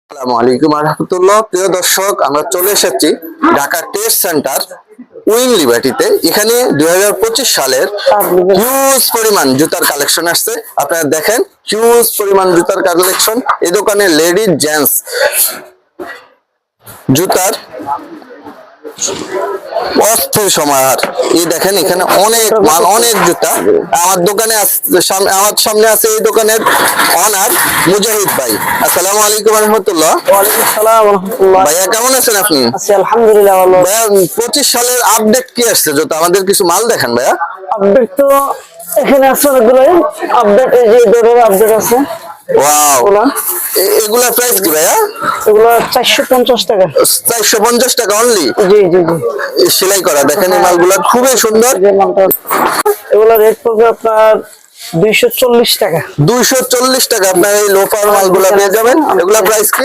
আসসালামু আলাইকুম রাহমাতুল্লাহ। প্রিয় দর্শক, আমরা চলে এসেছি ঢাকা টেস্ট সেন্টার উইং লিবার্টিতে। এখানে 2025 সালের হিউজ পরিমাণ জুতার কালেকশন আসছে। আপনারা দেখেন, হিউজ পরিমাণ জুতার কালেকশন। এই দোকানে লেডিজ জেন্টস জুতার অস্থির সমাহার। এই দেখেন, এখানে অনেক মাল, অনেক জুতা। আমার দোকানে আমার সামনে আছে এই দোকানের অনার মুজাহিদ ভাই। আসসালামু আলাইকুম রহমতুল্লাহ। ওয়ালাইকুম আসসালাম ওয়া রাহমাতুল্লাহ। ভাইয়া কেমন আছেন আপনি? আছি আলহামদুলিল্লাহ ভালো। ভাইয়া 25 সালের আপডেট কি আসছে জুতা? আমাদের কিছু মাল দেখেন ভাইয়া। আপডেট তো এখানে আছে অনেকগুলো আপডেট, এই যে ডোরের আপডেট আছে। ওয়াও, এগুলা প্রাইস কি ভাইয়া? এগুলো 450 টাকা। 450 টাকা অনলি? জি জি জি। সেলাই করা। দেখেন এই মালগুলা খুবই সুন্দর। যে মালটা এগুলো রেট পড়বে আপনার 240 টাকা। 240 টাকা আপনার এই লোফার মালগুলা পেয়ে যাবেন। এগুলা প্রাইস কি?